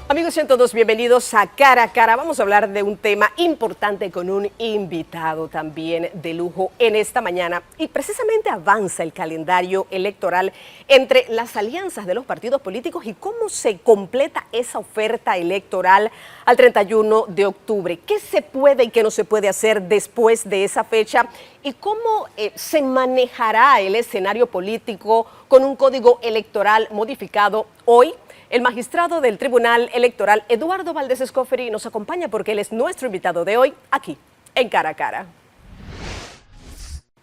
Amigos, sean todos bienvenidos a Cara a Cara. Vamos a hablar de un tema importante con un invitado también de lujo en esta mañana. Y precisamente avanza el calendario electoral entre las alianzas de los partidos políticos y cómo se completa esa oferta electoral al 31 de octubre. ¿Qué se puede y qué no se puede hacer después de esa fecha? ¿Y cómo se manejará el escenario político con un código electoral modificado hoy? El magistrado del Tribunal Electoral, Eduardo Valdés Escoferi, nos acompaña porque él es nuestro invitado de hoy aquí, en Cara a Cara.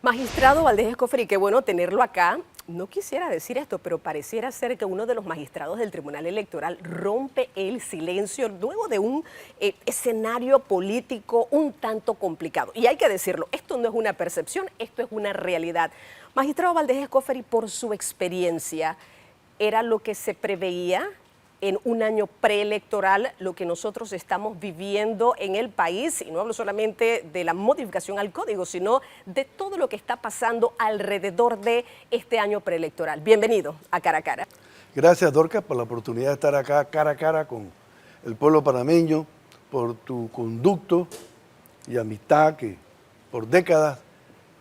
Magistrado Valdés Escoferi, qué bueno tenerlo acá. No quisiera decir esto, pero pareciera ser que uno de los magistrados del Tribunal Electoral rompe el silencio luego de un escenario político un tanto complicado. Y hay que decirlo, esto no es una percepción, esto es una realidad. Magistrado Valdés Escoferi, por su experiencia, ¿era lo que se preveía en un año preelectoral lo que nosotros estamos viviendo en el país? Y no hablo solamente de la modificación al código, sino de todo lo que está pasando alrededor de este año preelectoral. Bienvenido a Cara a Cara. Gracias, Dorcas, por la oportunidad de estar acá cara a cara con el pueblo panameño, por tu conducto y amistad que por décadas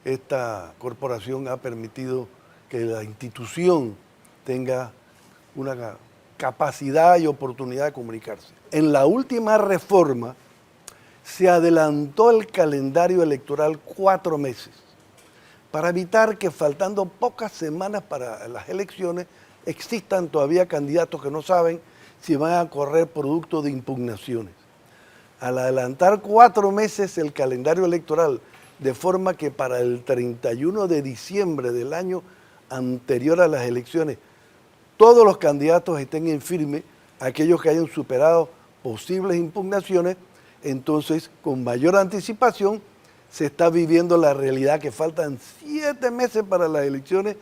esta corporación ha permitido que la institución tenga una capacidad y oportunidad de comunicarse. En la última reforma se adelantó el calendario electoral 4 meses para evitar que faltando pocas semanas para las elecciones existan todavía candidatos que no saben si van a correr producto de impugnaciones. Al adelantar 4 meses el calendario electoral de forma que para el 31 de diciembre del año anterior a las elecciones todos los candidatos estén en firme, aquellos que hayan superado posibles impugnaciones, entonces con mayor anticipación se está viviendo la realidad que faltan 7 meses para las elecciones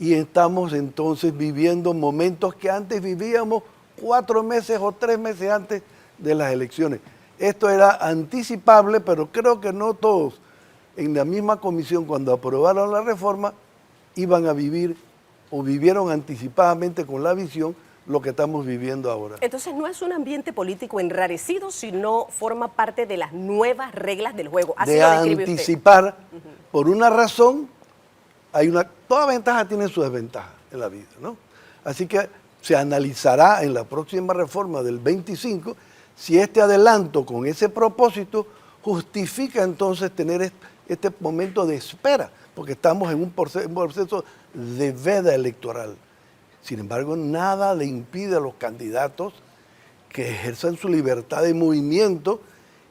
y estamos entonces viviendo momentos que antes vivíamos 4 meses o 3 meses antes de las elecciones. Esto era anticipable, pero creo que no todos en la misma comisión cuando aprobaron la reforma iban a vivir o vivieron anticipadamente con la visión lo que estamos viviendo ahora. Entonces no es un ambiente político enrarecido, sino forma parte de las nuevas reglas del juego. Así de lo describe anticipar, usted. por una razón, toda ventaja tiene su desventaja en la vida, ¿no? Así que se analizará en la próxima reforma del 25 si este adelanto con ese propósito justifica entonces tener este momento de espera, porque estamos en un proceso de veda electoral. Sin embargo, nada le impide a los candidatos que ejerzan su libertad de movimiento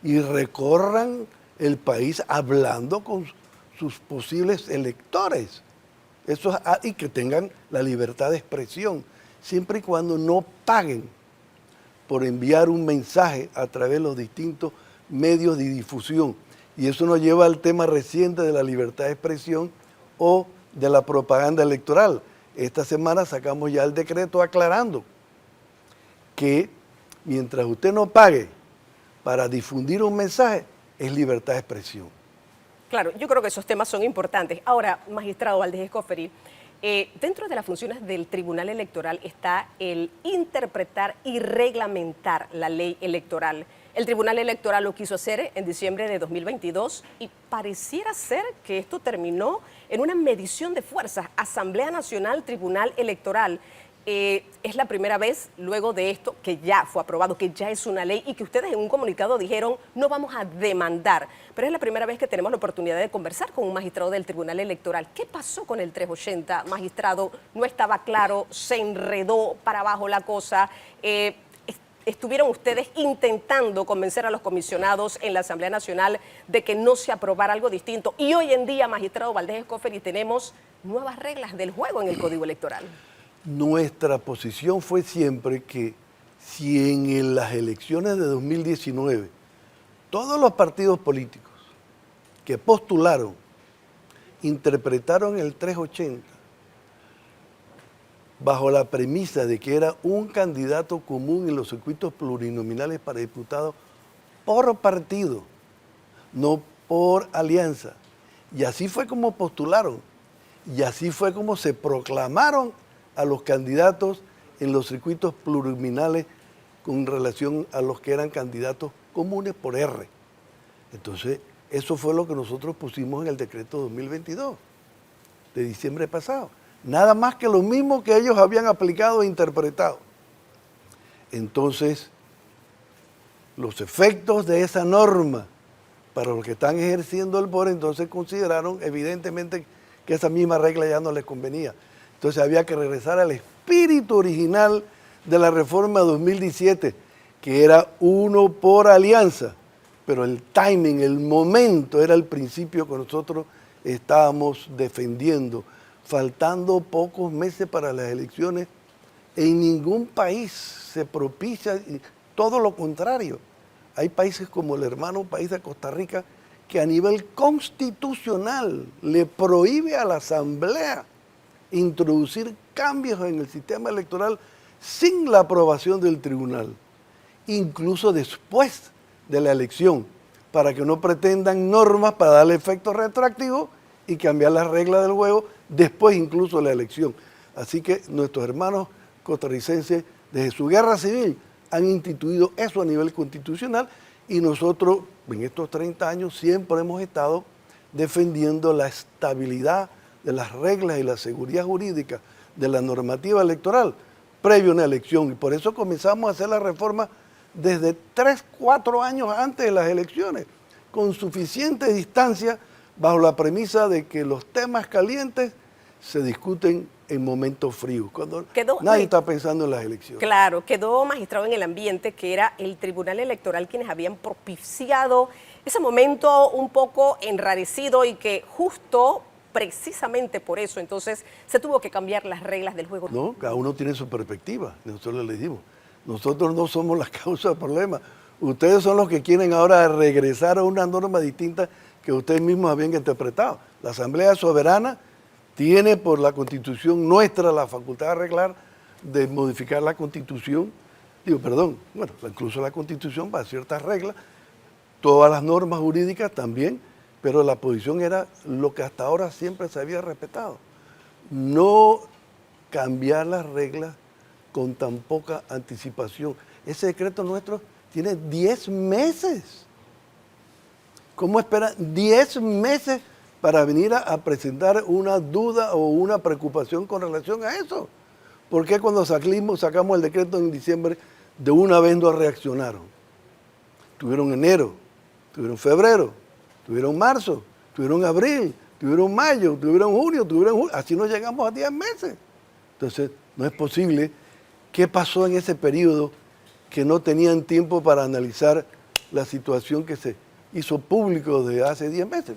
y recorran el país hablando con sus posibles electores. Y que tengan la libertad de expresión, siempre y cuando no paguen por enviar un mensaje a través de los distintos medios de difusión. Y eso nos lleva al tema reciente de la libertad de expresión o de la propaganda electoral. Esta semana sacamos ya el decreto aclarando que mientras usted no pague para difundir un mensaje, es libertad de expresión. Claro, yo creo que esos temas son importantes. Ahora, magistrado Valdés Escoferi, dentro de las funciones del Tribunal Electoral está el interpretar y reglamentar la ley electoral. El Tribunal Electoral lo quiso hacer en diciembre de 2022 y pareciera ser que esto terminó en una medición de fuerzas. Asamblea Nacional, Tribunal Electoral. Es la primera vez luego de esto que ya fue aprobado, que ya es una ley y que ustedes en un comunicado dijeron no vamos a demandar. Pero es la primera vez que tenemos la oportunidad de conversar con un magistrado del Tribunal Electoral. ¿Qué pasó con el 380, magistrado? No estaba claro, se enredó para abajo la cosa. Estuvieron ustedes intentando convencer a los comisionados en la Asamblea Nacional de que no se aprobara algo distinto. Y hoy en día, magistrado Valdés Escoferi, tenemos nuevas reglas del juego en el Código Electoral. Nuestra posición fue siempre que si en las elecciones de 2019 todos los partidos políticos que postularon interpretaron el 380 bajo la premisa de que era un candidato común en los circuitos plurinominales para diputados por partido, no por alianza. Y así fue como postularon, y así fue como se proclamaron a los candidatos en los circuitos plurinominales con relación a los que eran candidatos comunes por R. Entonces, eso fue lo que nosotros pusimos en el decreto 2022 de diciembre pasado. Nada más que lo mismo que ellos habían aplicado e interpretado. Entonces, los efectos de esa norma para los que están ejerciendo el poder, entonces consideraron evidentemente que esa misma regla ya no les convenía. Entonces había que regresar al espíritu original de la reforma 2017, que era uno por alianza, pero el timing, el momento era el principio que nosotros estábamos defendiendo. Faltando pocos meses para las elecciones, en ningún país se propicia, todo lo contrario. Hay países como el hermano país de Costa Rica que a nivel constitucional le prohíbe a la Asamblea introducir cambios en el sistema electoral sin la aprobación del tribunal, incluso después de la elección, para que no pretendan normas para darle efecto retroactivo y cambiar las reglas del juego después incluso de la elección. Así que nuestros hermanos costarricenses desde su guerra civil han instituido eso a nivel constitucional y nosotros en estos 30 años siempre hemos estado defendiendo la estabilidad de las reglas y la seguridad jurídica de la normativa electoral previo a una elección. Y por eso comenzamos a hacer la reforma desde 3, 4 años antes de las elecciones, con suficiente distancia, bajo la premisa de que los temas calientes se discuten en momentos fríos, cuando nadie está pensando en las elecciones. Claro, quedó magistrado en el ambiente que era el Tribunal Electoral quienes habían propiciado ese momento un poco enrarecido y que justo precisamente por eso entonces se tuvo que cambiar las reglas del juego. No, cada uno tiene su perspectiva, nosotros le dimos. Nosotros no somos la causa del problema. Ustedes son los que quieren ahora regresar a una norma distinta que ustedes mismos habían interpretado. La Asamblea Soberana tiene por la Constitución nuestra la facultad de arreglar, de modificar la Constitución, incluso la Constitución va a ciertas reglas, todas las normas jurídicas también, pero la posición era lo que hasta ahora siempre se había respetado. No cambiar las reglas con tan poca anticipación. Ese decreto nuestro tiene 10 meses. ¿Cómo espera 10 meses para venir a presentar una duda o una preocupación con relación a eso? ¿Por qué cuando sacamos el decreto en diciembre de una vez no reaccionaron? Tuvieron enero, tuvieron febrero, tuvieron marzo, tuvieron abril, tuvieron mayo, tuvieron junio, tuvieron julio. Así no llegamos a 10 meses. Entonces, no es posible. ¿Qué pasó en ese periodo que no tenían tiempo para analizar la situación que se hizo público de hace 10 meses?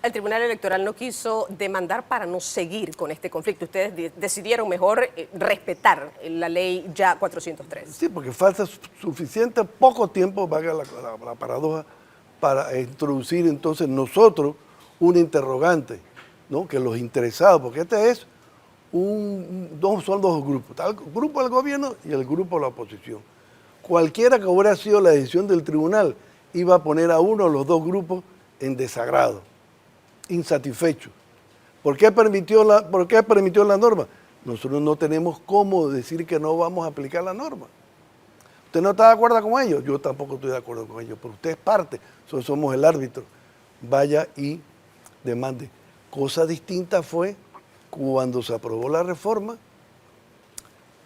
El Tribunal Electoral no quiso demandar para no seguir con este conflicto. Ustedes decidieron mejor respetar la ley ya 403. Sí, porque falta suficiente poco tiempo, valga la paradoja, para introducir entonces nosotros una interrogante, ¿no? Que los interesados, porque son dos grupos, está el grupo del gobierno y el grupo de la oposición. Cualquiera que hubiera sido la decisión del tribunal iba a poner a uno de los dos grupos en desagrado, insatisfecho. ¿Por qué permitió la norma? Nosotros no tenemos cómo decir que no vamos a aplicar la norma. ¿Usted no está de acuerdo con ellos? Yo tampoco estoy de acuerdo con ellos, pero usted es parte, somos el árbitro. Vaya y demande. Cosa distinta fue cuando se aprobó la reforma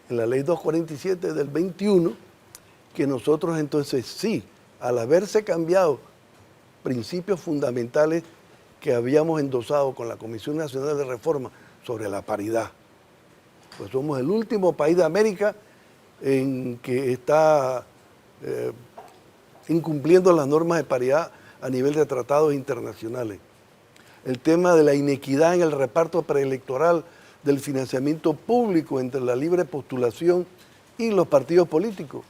en la ley 247 del 21, que nosotros entonces sí, al haberse cambiado principios fundamentales que habíamos endosado con la Comisión Nacional de Reforma sobre la paridad, pues somos el último país de América en que está incumpliendo las normas de paridad a nivel de tratados internacionales. El tema de la inequidad en el reparto preelectoral del financiamiento público entre la libre postulación y los partidos políticos.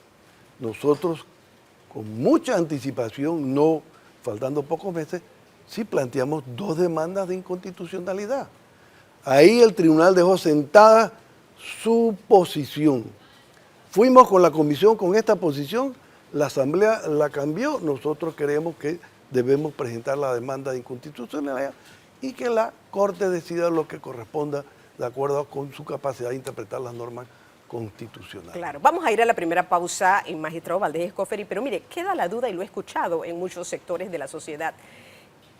Nosotros, con mucha anticipación, no faltando pocos meses, sí planteamos 2 demandas de inconstitucionalidad. Ahí el tribunal dejó sentada su posición. Fuimos con la comisión con esta posición, la Asamblea la cambió, nosotros creemos que debemos presentar la demanda de inconstitucionalidad y que la Corte decida lo que corresponda de acuerdo con su capacidad de interpretar las normas constitucional. Claro, vamos a ir a la primera pausa, magistrado Valdés Escoferi, pero mire, queda la duda y lo he escuchado en muchos sectores de la sociedad.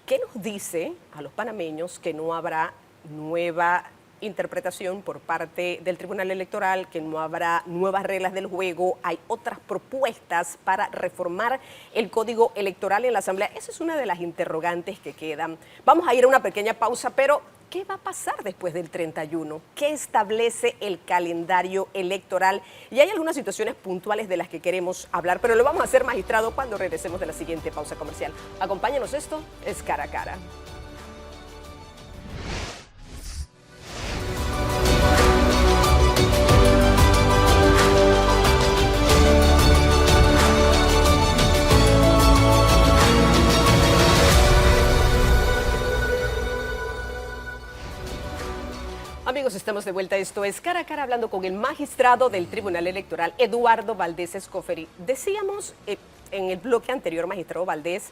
¿Qué nos dice a los panameños que no habrá nueva interpretación por parte del Tribunal Electoral, que no habrá nuevas reglas del juego, hay otras propuestas para reformar el Código Electoral en la Asamblea? Esa es una de las interrogantes que quedan. Vamos a ir a una pequeña pausa, pero ¿qué va a pasar después del 31? ¿Qué establece el calendario electoral? Y hay algunas situaciones puntuales de las que queremos hablar, pero lo vamos a hacer, magistrado, cuando regresemos de la siguiente pausa comercial. Acompáñanos, esto es Cara a Cara. Amigos, estamos de vuelta. Esto es Cara a Cara, hablando con el magistrado del Tribunal Electoral, Eduardo Valdés Escoferi. Decíamos en el bloque anterior, magistrado Valdés,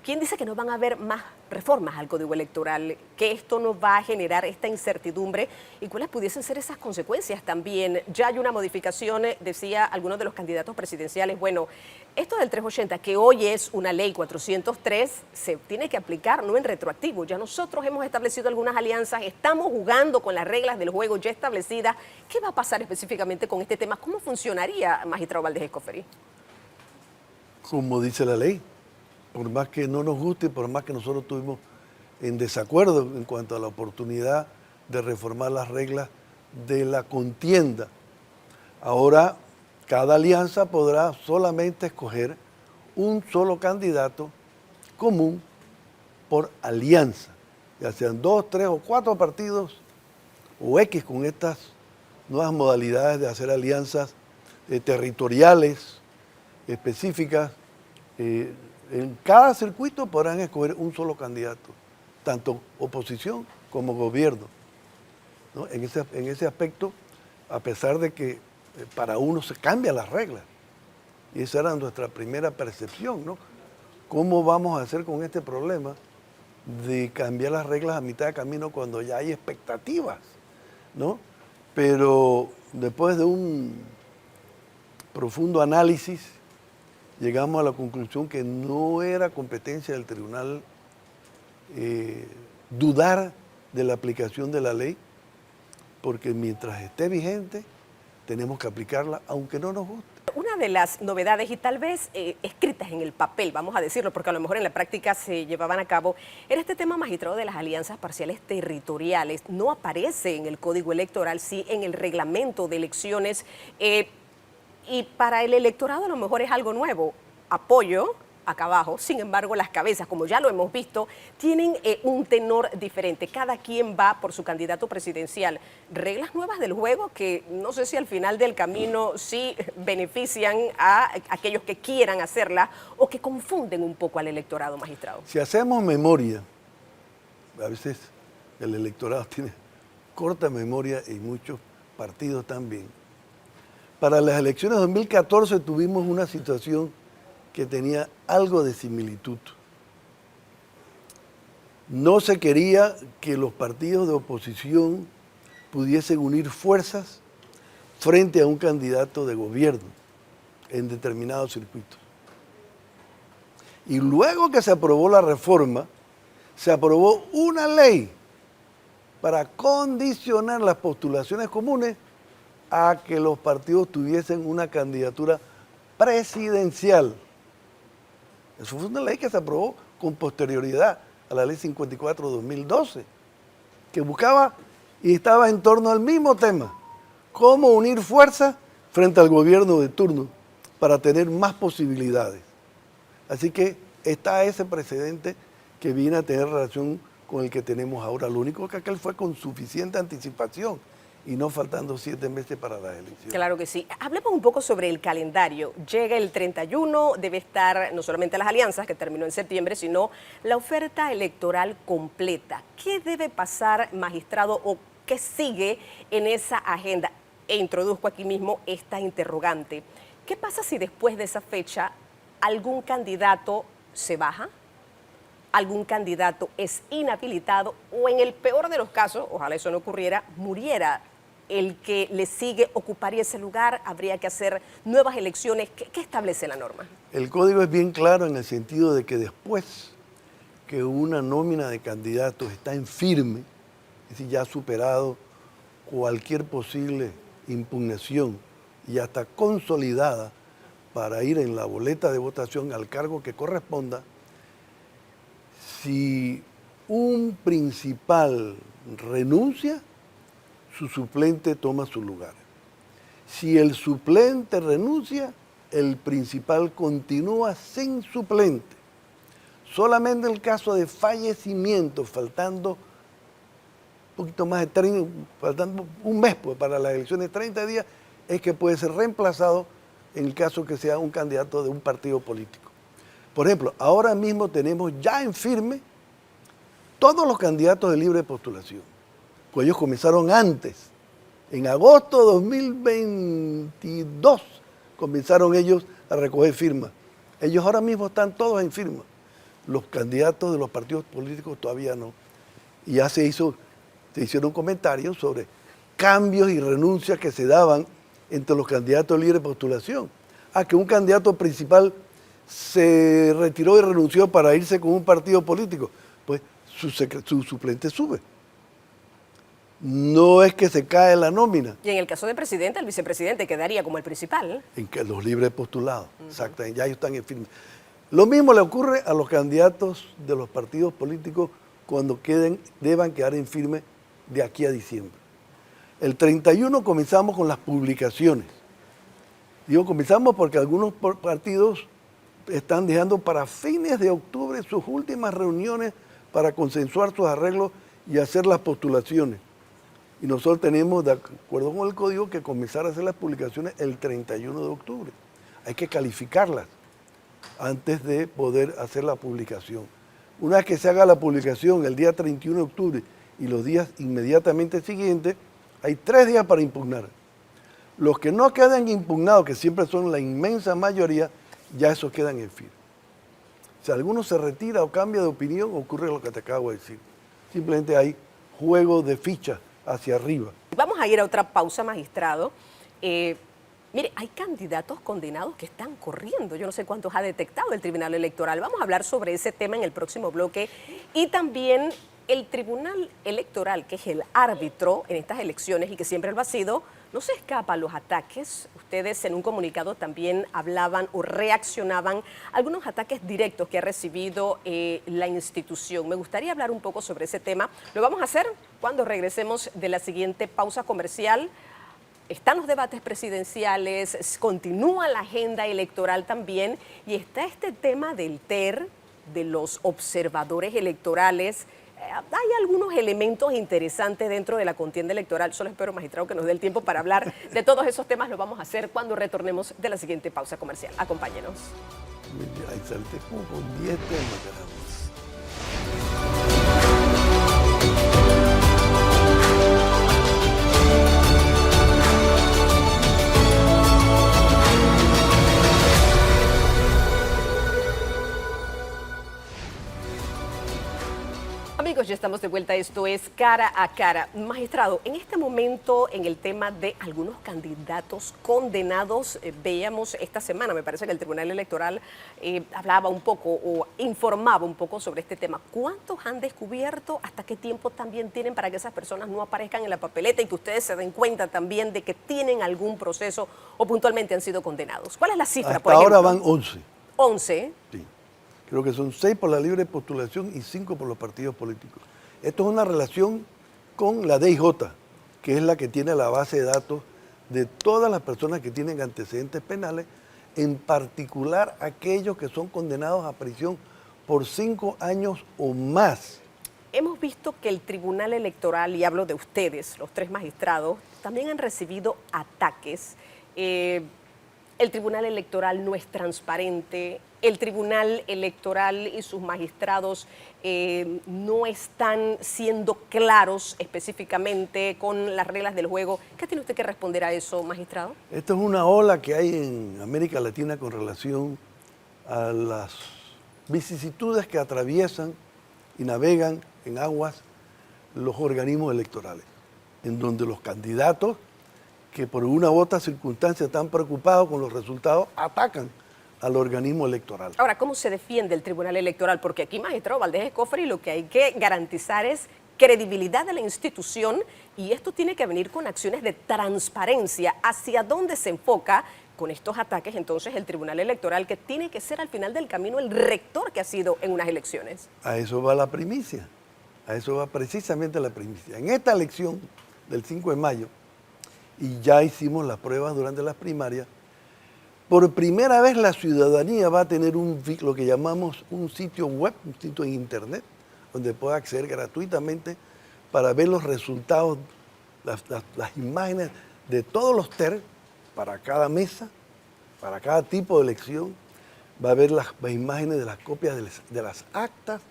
¿quién dice que no van a haber más reformas al Código Electoral? Que esto no va a generar esta incertidumbre. ¿Y cuáles pudiesen ser esas consecuencias también? Ya hay una modificación, decía algunos de los candidatos presidenciales. Bueno, esto del 380, que hoy es una ley 403, se tiene que aplicar no en retroactivo. Ya nosotros hemos establecido algunas alianzas, estamos jugando con las reglas del juego ya establecidas. ¿Qué va a pasar específicamente con este tema? ¿Cómo funcionaría, magistrado Valdés Escoferi? Como dice la ley, por más que no nos guste, por más que nosotros estuvimos en desacuerdo en cuanto a la oportunidad de reformar las reglas de la contienda, ahora cada alianza podrá solamente escoger un solo candidato común por alianza, ya sean 2, 3 o 4 partidos o X, con estas nuevas modalidades de hacer alianzas territoriales específicas. En cada circuito podrán escoger un solo candidato, tanto oposición como gobierno, ¿no? En ese aspecto, a pesar de que para uno se cambian las reglas, y esa era nuestra primera percepción, ¿no? ¿Cómo vamos a hacer con este problema de cambiar las reglas a mitad de camino cuando ya hay expectativas, ¿no? Pero después de un profundo análisis, llegamos a la conclusión que no era competencia del tribunal dudar de la aplicación de la ley, porque mientras esté vigente tenemos que aplicarla aunque no nos guste. Una de las novedades, y tal vez escritas en el papel, vamos a decirlo, porque a lo mejor en la práctica se llevaban a cabo, era este tema, magistrado, de las alianzas parciales territoriales. No aparece en el Código Electoral, sí en el reglamento de elecciones. Y para el electorado a lo mejor es algo nuevo. Apoyo acá abajo, sin embargo las cabezas, como ya lo hemos visto, tienen un tenor diferente. Cada quien va por su candidato presidencial. Reglas nuevas del juego que no sé si al final del camino sí benefician a aquellos que quieran hacerla o que confunden un poco al electorado, magistrado. Si hacemos memoria, a veces el electorado tiene corta memoria y muchos partidos también. Para las elecciones de 2014 tuvimos una situación que tenía algo de similitud. No se quería que los partidos de oposición pudiesen unir fuerzas frente a un candidato de gobierno en determinados circuitos. Y luego que se aprobó la reforma, se aprobó una ley para condicionar las postulaciones comunes a que los partidos tuviesen una candidatura presidencial. Eso fue una ley que se aprobó con posterioridad a la ley 54 de 2012, que buscaba y estaba en torno al mismo tema: cómo unir fuerzas frente al gobierno de turno para tener más posibilidades. Así que está ese precedente que viene a tener relación con el que tenemos ahora. Lo único que aquel fue con suficiente anticipación y no faltando 7 meses para las elecciones. Claro que sí. Hablemos un poco sobre el calendario. Llega el 31, debe estar no solamente las alianzas, que terminó en septiembre, sino la oferta electoral completa. ¿Qué debe pasar, magistrado, o qué sigue en esa agenda? E introduzco aquí mismo esta interrogante. ¿Qué pasa si después de esa fecha algún candidato se baja? ¿Algún candidato es inhabilitado o, en el peor de los casos, ojalá eso no ocurriera, muriera el que le sigue ocuparía ese lugar, habría que hacer nuevas elecciones. ¿Qué establece la norma? El código es bien claro en el sentido de que después que una nómina de candidatos está en firme, es decir, ya ha superado cualquier posible impugnación y hasta consolidada para ir en la boleta de votación al cargo que corresponda, si un principal renuncia, su suplente toma su lugar. Si el suplente renuncia, el principal continúa sin suplente. Solamente en el caso de fallecimiento, faltando un poquito más de 30, faltando un mes pues, para las elecciones, 30 días, es que puede ser reemplazado en el caso que sea un candidato de un partido político. Por ejemplo, ahora mismo tenemos ya en firme todos los candidatos de libre postulación, pues ellos comenzaron antes. En agosto de 2022 comenzaron ellos a recoger firmas. Ellos ahora mismo están todos en firma. Los candidatos de los partidos políticos todavía no. Y ya se hicieron comentarios sobre cambios y renuncias que se daban entre los candidatos de libre postulación. A que un candidato principal se retiró y renunció para irse con un partido político. Pues su suplente sube. No es que se cae la nómina. Y en el caso del presidente, el vicepresidente quedaría como el principal. En que los libres postulados, exactamente, ya ellos están en firme. Lo mismo le ocurre a los candidatos de los partidos políticos cuando deban quedar en firme de aquí a diciembre. El 31 comenzamos con las publicaciones. Digo comenzamos porque algunos partidos están dejando para fines de octubre sus últimas reuniones para consensuar sus arreglos y hacer las postulaciones. Y nosotros tenemos, de acuerdo con el código, que comenzar a hacer las publicaciones el 31 de octubre. Hay que calificarlas antes de poder hacer la publicación. Una vez que se haga la publicación el día 31 de octubre y los días inmediatamente siguientes, hay 3 días para impugnar. Los que no quedan impugnados, que siempre son la inmensa mayoría, ya esos quedan en firme. Si alguno se retira o cambia de opinión, ocurre lo que te acabo de decir. Simplemente hay juego de fichas hacia arriba. Vamos a ir a otra pausa, magistrado. Mire, hay candidatos condenados que están corriendo. Yo no sé cuántos ha detectado el Tribunal Electoral. Vamos a hablar sobre ese tema en el próximo bloque. Y también el Tribunal Electoral, que es el árbitro en estas elecciones y que siempre lo ha sido, no se escapa a los ataques. Ustedes en un comunicado también hablaban o reaccionaban a algunos ataques directos que ha recibido la institución. Me gustaría hablar un poco sobre ese tema. Lo vamos a hacer cuando regresemos de la siguiente pausa comercial. Están los debates presidenciales, continúa la agenda electoral también y está este tema del TER, de los observadores electorales. Hay algunos elementos interesantes dentro de la contienda electoral. Solo espero, magistrado, que nos dé el tiempo para hablar de todos esos temas. Lo vamos a hacer cuando retornemos de la siguiente pausa comercial. Acompáñenos. Ahí salté como con 10 temas, caramba. Amigos, ya estamos de vuelta. Esto es Cara a Cara. Magistrado, en este momento, en el tema de algunos candidatos condenados, veíamos esta semana, me parece que el Tribunal Electoral hablaba un poco o informaba un poco sobre este tema. ¿Cuántos han descubierto? ¿Hasta qué tiempo también tienen para que esas personas no aparezcan en la papeleta y que ustedes se den cuenta también de que tienen algún proceso o puntualmente han sido condenados? ¿Cuál es la cifra, Hasta por ejemplo? ahora van 11. 11. Sí. Creo que son 6 por la libre postulación y 5 por los partidos políticos. Esto es una relación con la DIJ, que es la que tiene la base de datos de todas las personas que tienen antecedentes penales, en particular aquellos que son condenados a prisión por 5 años o más. Hemos visto que el Tribunal Electoral, y hablo de ustedes, los 3 magistrados, también han recibido ataques. El Tribunal Electoral no es transparente, el Tribunal Electoral y sus magistrados no están siendo claros específicamente con las reglas del juego. ¿Qué tiene usted que responder a eso, magistrado? Esto es una ola que hay en América Latina con relación a las vicisitudes que atraviesan y navegan en aguas los organismos electorales. en donde los candidatos que por una u otra circunstancia están preocupados con los resultados atacan al organismo electoral. Ahora, ¿cómo se defiende el Tribunal Electoral? Porque aquí, magistrado Valdés Escofri, lo que hay que garantizar es credibilidad de la institución y esto tiene que venir con acciones de transparencia. ¿Hacia dónde se enfoca con estos ataques entonces el Tribunal Electoral, que tiene que ser al final del camino el rector que ha sido en unas elecciones? A eso va la primicia, a eso va precisamente la primicia. En esta elección del 5 de mayo, y ya hicimos las pruebas durante las primarias, por primera vez la ciudadanía va a tener lo que llamamos un sitio web, un sitio en internet, donde pueda acceder gratuitamente para ver los resultados, las imágenes de todos los TER para cada mesa, para cada tipo de elección. Va a ver las imágenes de las copias de las actas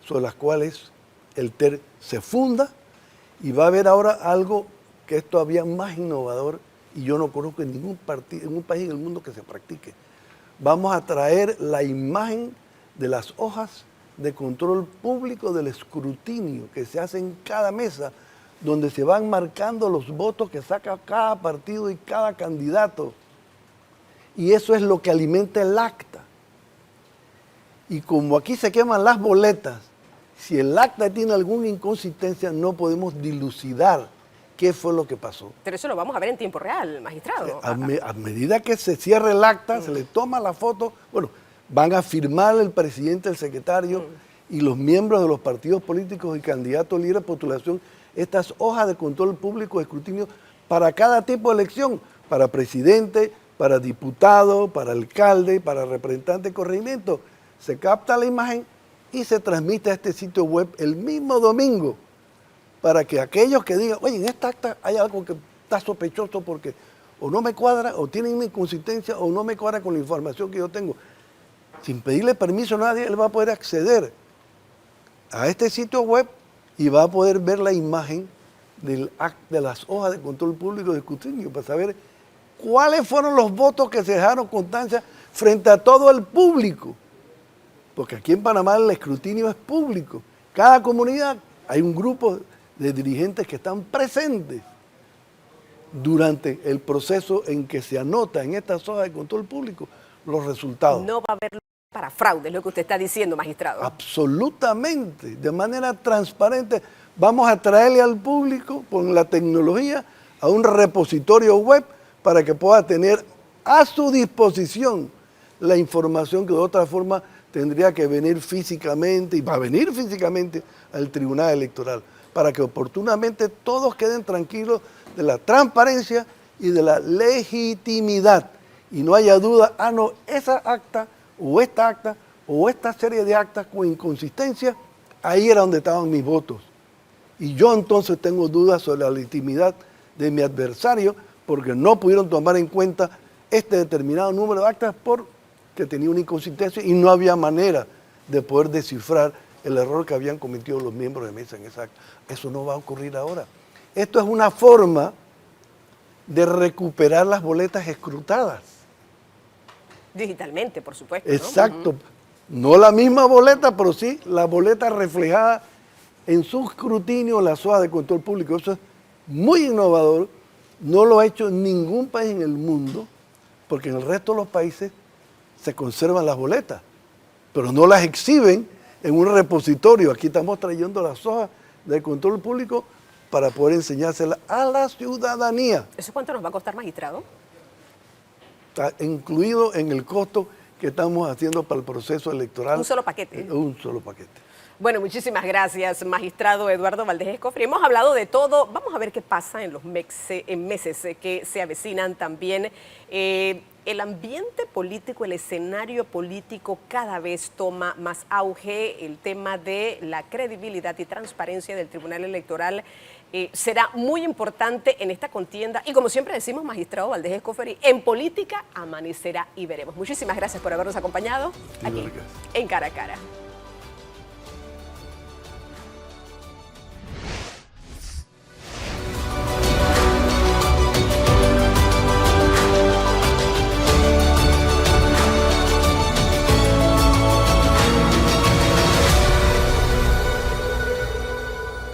sobre las cuales el TER se funda, y va a haber ahora algo que es todavía más innovador y yo no conozco en ningún país en el mundo que se practique. Vamos a traer la imagen de las hojas de control público del escrutinio que se hace en cada mesa, donde se van marcando los votos que saca cada partido y cada candidato. Y eso es lo que alimenta el acta. Y como aquí se queman las boletas, si el acta tiene alguna inconsistencia, no podemos dilucidar qué fue lo que pasó. Pero eso lo vamos a ver en tiempo real, magistrado. A medida que se cierre el acta, se le toma la foto, bueno, van a firmar el presidente, el secretario y los miembros de los partidos políticos y candidatos libres de postulación estas hojas de control público de escrutinio para cada tipo de elección, para presidente, para diputado, para alcalde, para representante de corregimiento. Se capta la imagen y se transmite a este sitio web el mismo domingo, para que aquellos que digan, oye, en esta acta hay algo que está sospechoso porque o no me cuadra, o tiene una inconsistencia, o no me cuadra con la información que yo tengo. Sin pedirle permiso a nadie, él va a poder acceder a este sitio web y va a poder ver la imagen de las hojas de control público de escrutinio para saber cuáles fueron los votos que se dejaron constancia frente a todo el público. Porque aquí en Panamá el escrutinio es público. Cada comunidad hay un grupo de dirigentes que están presentes durante el proceso en que se anota en estas hojas de control público los resultados. No va a haber para fraude, es lo que usted está diciendo, magistrado. Absolutamente, de manera transparente. Vamos a traerle al público con la tecnología a un repositorio web para que pueda tener a su disposición la información que de otra forma tendría que venir físicamente, y va a venir físicamente al Tribunal Electoral, para que oportunamente todos queden tranquilos de la transparencia y de la legitimidad. Y no haya duda, no, esa acta o esta serie de actas con inconsistencia, ahí era donde estaban mis votos. Y yo entonces tengo dudas sobre la legitimidad de mi adversario porque no pudieron tomar en cuenta este determinado número de actas porque tenía una inconsistencia y no había manera de poder descifrar el error que habían cometido los miembros de mesa en esa acta. Eso no va a ocurrir ahora. Esto es una forma de recuperar las boletas escrutadas. Digitalmente, por supuesto, ¿no? Exacto. No la misma boleta, pero sí la boleta reflejada en su escrutinio en las hojas de control público. Eso es muy innovador. No lo ha hecho ningún país en el mundo, porque en el resto de los países se conservan las boletas, pero no las exhiben en un repositorio. Aquí estamos trayendo las hojas de control público para poder enseñárselas a la ciudadanía. ¿Eso cuánto nos va a costar, magistrado? Está incluido en el costo que estamos haciendo para el proceso electoral. Un solo paquete. Un solo paquete. Bueno, muchísimas gracias, magistrado Eduardo Valdés Escofri. Hemos hablado de todo. Vamos a ver qué pasa en los meses que se avecinan también. El ambiente político, el escenario político cada vez toma más auge. El tema de la credibilidad y transparencia del Tribunal Electoral será muy importante en esta contienda. Y como siempre decimos, magistrado Valdés Escofri, en política amanecerá y veremos. Muchísimas gracias por habernos acompañado aquí en Cara a Cara.